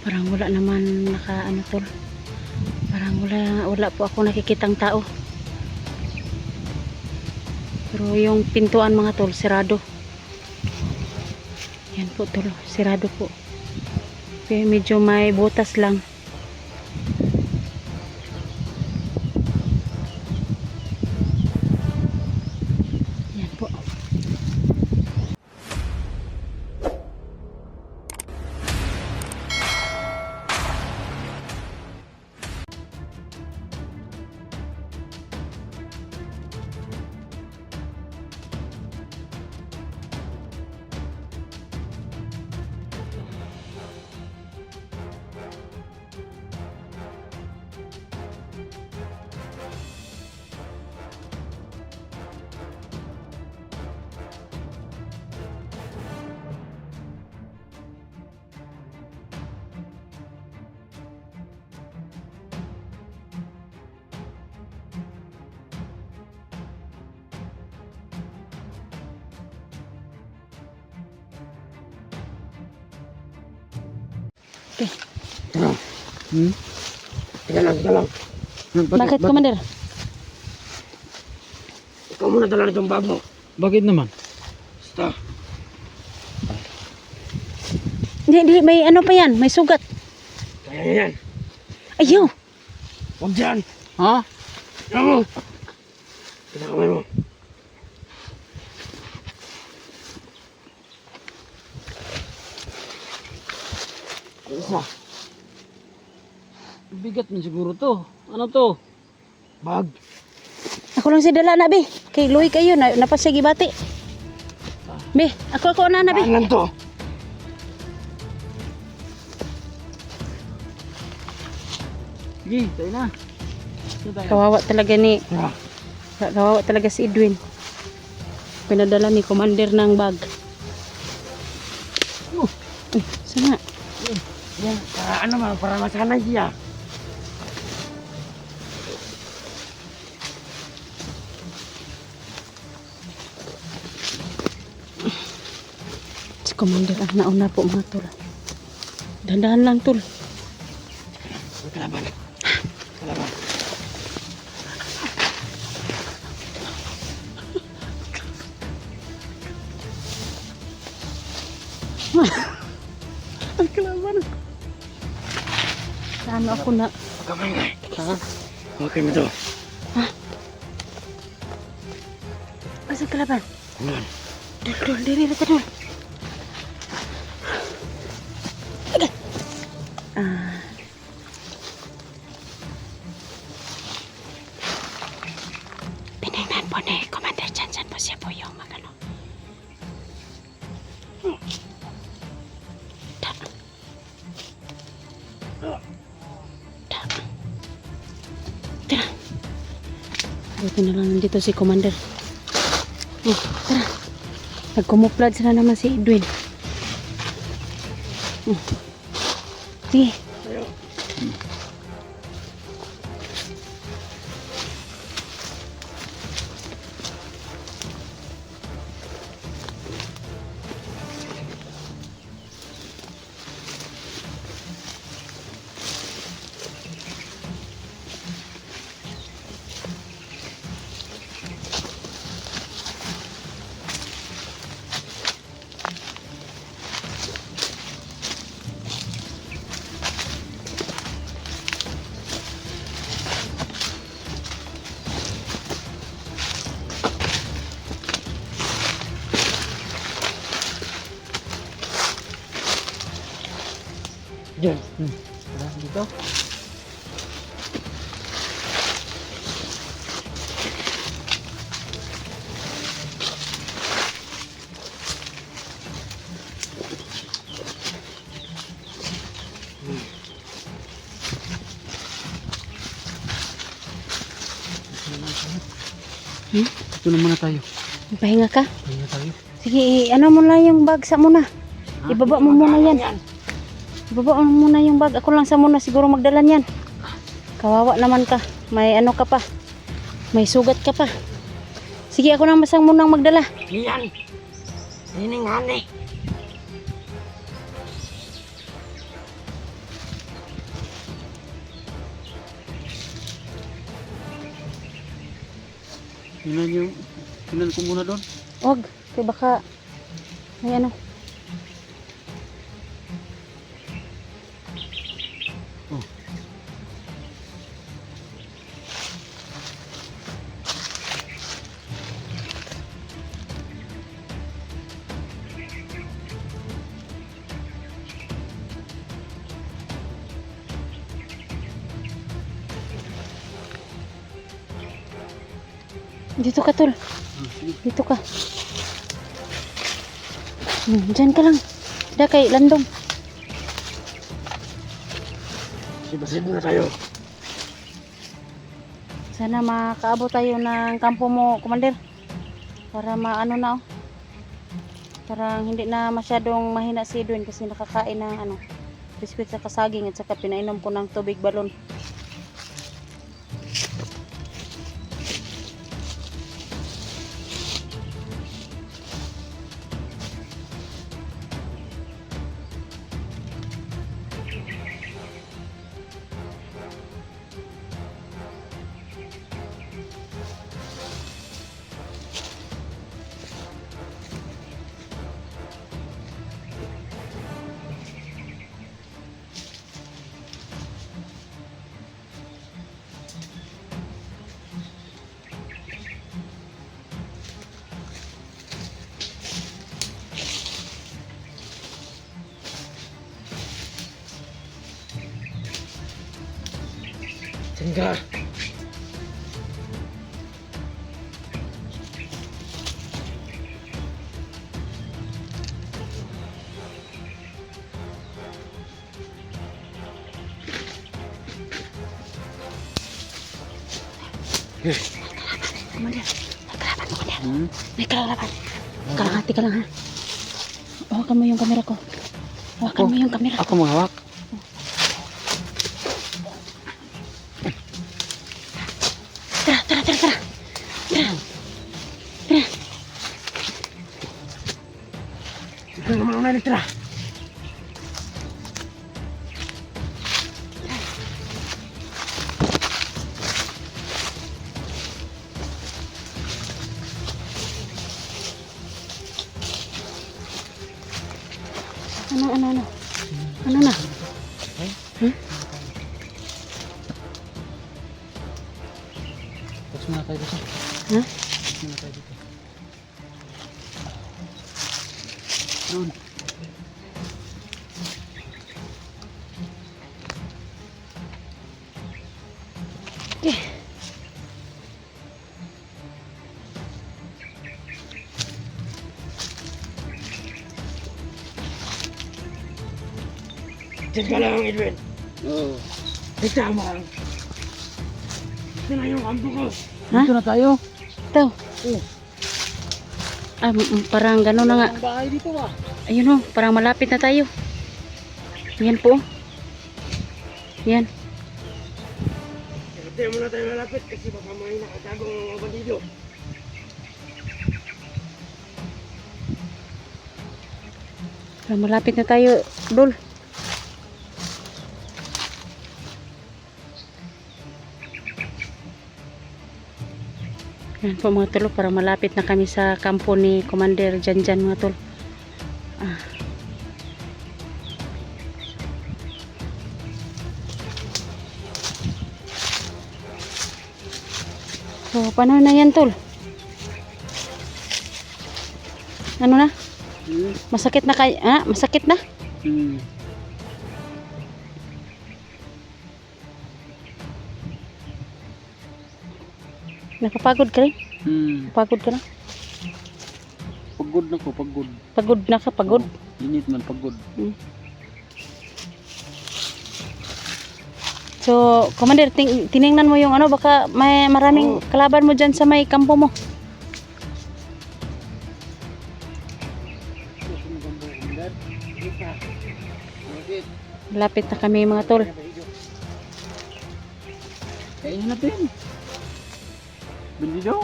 Parang wala naman naka ano tol. Parang wala po ako nakikitang tao. Pero yung pintuan mga tol, sirado. Yan po tol, sirado po. Okay, medyo may butas lang. Yan po. Okay. Teka lang. Bakit, Commander? Ikaw muna dala na itong bag mo. Bakit naman? Basta. Hindi, may ano pa yan, may sugat. Kaya yan. Ayaw! Huwag dyan. Ha? Tira mo. Tira kamay mo. Isa. Bigat man siguro to. Ano to? Bag. Ako lang si dala na, be. Kay Loy kayo, napasigi bati. Be, ako na, be. Saan lang to? Sige, tayo na. Kawawa talaga ni, Tira. kawawa talaga si Edwin. Pinadala ni Commander ng bag. Sana. Yan. Para masanay siya. Si Commander ang nauna po mga tol. Dandahan lang tol. Kalaban. Kalaban. Ang kalaban. Ano ako na? Kamay nga. Ha? Okay mo to. Asa kalaban? Yan. Dul, diri na dul. Ah. Pinignan po ni Commander Jansan po siya po yung magano. Tara. Buti na lang nandito si Commander. Oh, tara. Nagkumuplad sila naman si Edwin. Sige. Diyan. Tara, dito. Ito na muna tayo. Pahinga ka? Pahinga tayo. Sige, ano mo lang yung bag sa muna. Ibaba mo muna yan. Ibaba mo muna yung bag. Ako lang sa muna siguro magdala niyan. Kawawa naman ka. May ano ka pa. May sugat ka pa. Sige, ako na masang munang magdala. Yan. Hininghani. Tingnan ko muna doon. Wag, kaya baka may ano. Oh. Dito ka, tol. Sige. Dito ka. Diyan ka lang. Dada kay landong. Sibasid na tayo. Sana makaabot tayo ng kampo mo, Commander. Para maano na, oh. Parang hindi na masyadong mahina si Edwin kasi nakakain ng ano, biskwit sa kasaging at saka pinainom ko ng tubig balon. Diyan ka. Commander, nagkalaban mo, Commander. Hmm? May kalalaban. Kalahati ka lang, ha? Hawakan mo yung kamera ko. Hawakan Ako? mo yung kamera ko. Ako maghawak. Tara, tara, tara, tara. Ikaw naman una nitra. Ano? Ano na? Tapos muna tayo dito. Ha? Tapos muna tayo dito. Doon. Okay. Diyan ka lang, Edwin. Oo. Tignan mo lang. Ito na yung kampo ko. Ha? Dito na tayo. Ito. Parang gano'n na nga. Ang bahay dito ah. Ayun, oh, parang malapit na tayo. Yan po. Yan. Hindi mo na tayo malapit kasi baka may nakatagong mga bandido. Parang malapit na tayo, Dol. Yan po mga tol, para malapit na kami sa kampo ni Commander Janjan mga tol. So, paano na yan tol? Ano na? Masakit na kay masakit na? Hmm. Napapagod ka rin? Pagod ka na? Pagod na ko, pagod. Pagod na ka, pagod? Init man, pagod. So, Commander, tiningnan mo yung ano, baka may maraming kalaban mo dyan sa may kampo mo. Lapit na kami mga tol. Kainin natin. Bandido.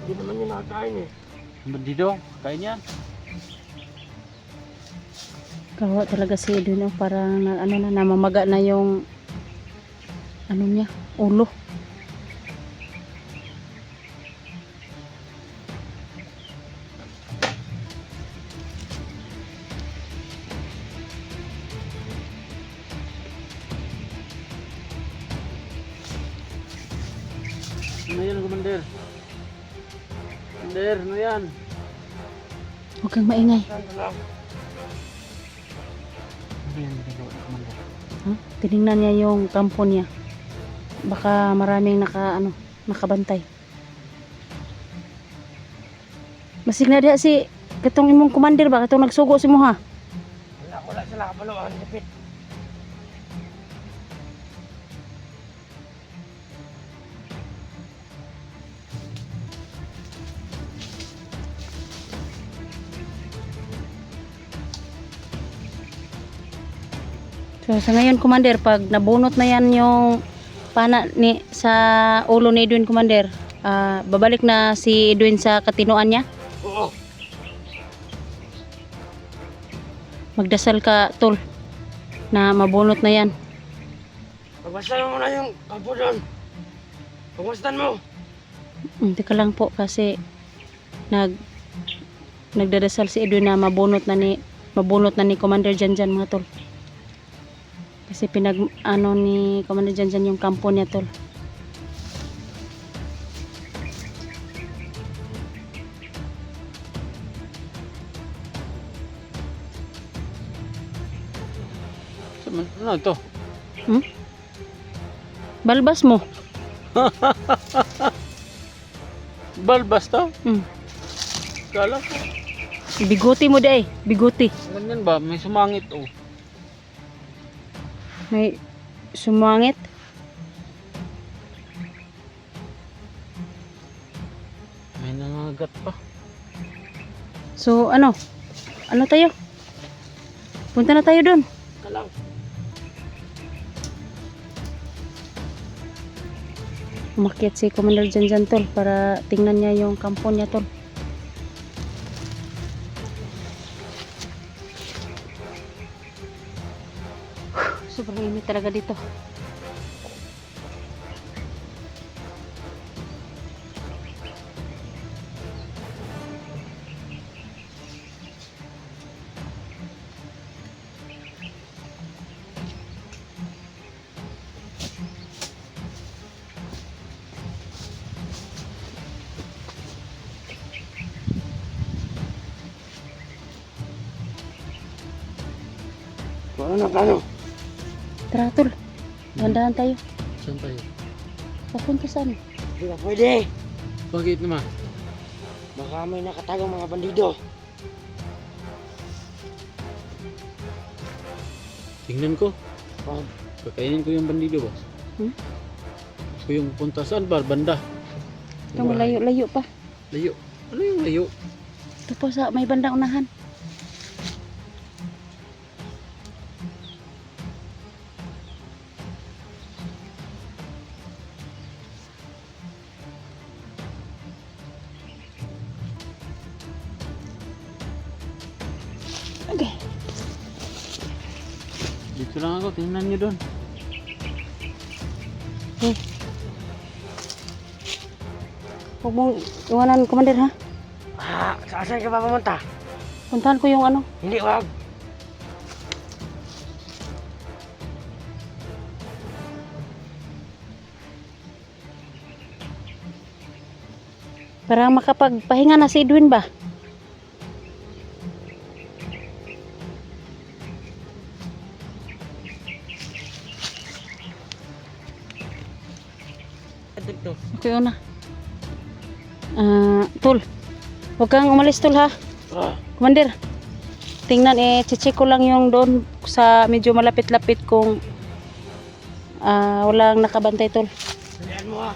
Hindi naman yung nakakain eh. Bandido, kain yan. Kawa talaga si Edwin, oh, parang ano na, namamaga na yung ano niya, ulo. Ano yan, Commander? Commander, ano yan? Huwag kang maingay. Ano yan ginagawa ni Commander? Huh? Tinignan niya yung kampo niya. Baka maraming nakabantay. Masig na diha si katong imong commander ba katong nagsugo si mo ha? Wala sila kabalo ang dipit. So sa ngayon commander, pag nabunot na yan yung pana ni sa ulo ni Edwin commander, babalik na si Edwin sa katinuan niya. Oo. Magdasal ka tol na mabunot na yan. Pagmasdan mo na yung kampo doon. Pagmasdan mo. Teka lang po kasi nagdadasal si Edwin na mabunot na ni Commander Janjan mga tol. Kasi ni Commander Janjan yung kampo niya tol. Ano to? Balbas mo. Balbas to? Hmm. Kala ko. Biguti mo day, biguti. Ganyan ba? May sumangit oh. May sumangit. May nangagat pa. So ano tayo? Punta na tayo doon. Kalang. Umakyat si Commander Janjan tol para tingnan niya yung kampo niya tol. Sobrang init talaga dito. Ano na plano? Tara tol. Dahan-dahan tayo. Saan tayo? Papunta saan? Hindi na pwede. Bakit naman? Baka may nakatagong mga bandido. Tingnan ko. Wag. Kakainin ko yung bandido ba? Gusto ko yung punta saan ba? Banda. Ito malayo-layo pa. Layo. Ano yung layo? Ito po sa may bandang unahan. Okay. Dito lang ako. Tingnan nyo doon. Okay. Huwag mong iwanan, Commander, ha? Saan ka pa pumunta? Puntahan ko yung ano. Hindi, wag. Para makapagpahinga na si Edwin ba? Dito. Okay, una. Tol. Huwag kang umalis, Tol, ha? Commander. Tingnan, check ko lang yung doon sa medyo malapit-lapit kung walang nakabantay, Tol. Salihan mo ha.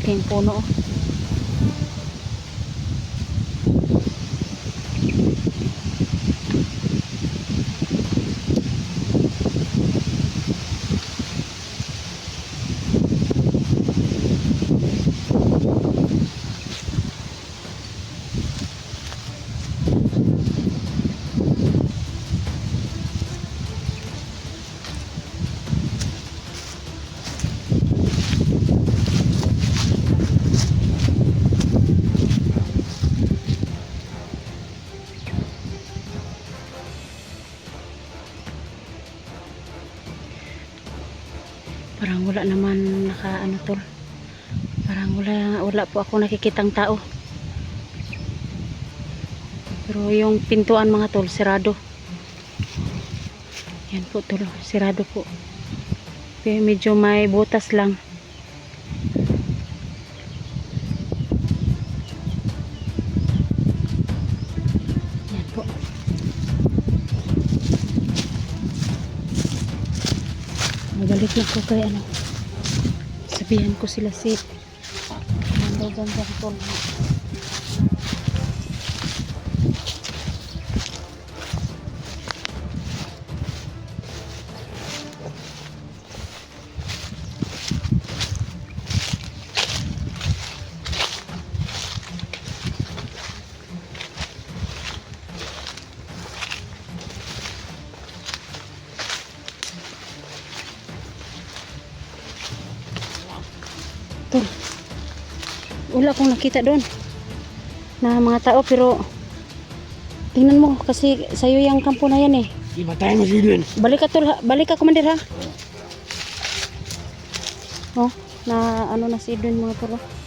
laking puno. Oh. Parang wala naman naka ano tol. Parang wala po ako nakikitang tao. Pero yung pintuan mga tol, sirado. Yan po tol, sirado po. Pero medyo may butas lang. Yan po. Mabalik na ko kay ano. Sabihan ko sila si Mandaw Ganda tol. Tol, wala akong nakita doon na mga tao, pero tingnan mo kasi sa'yo yung kampo na yan eh. Di ba tayo masilin? Balik ka tol, balik ka commander ha. Oh, na ano na si Edwin mga tol. Oh.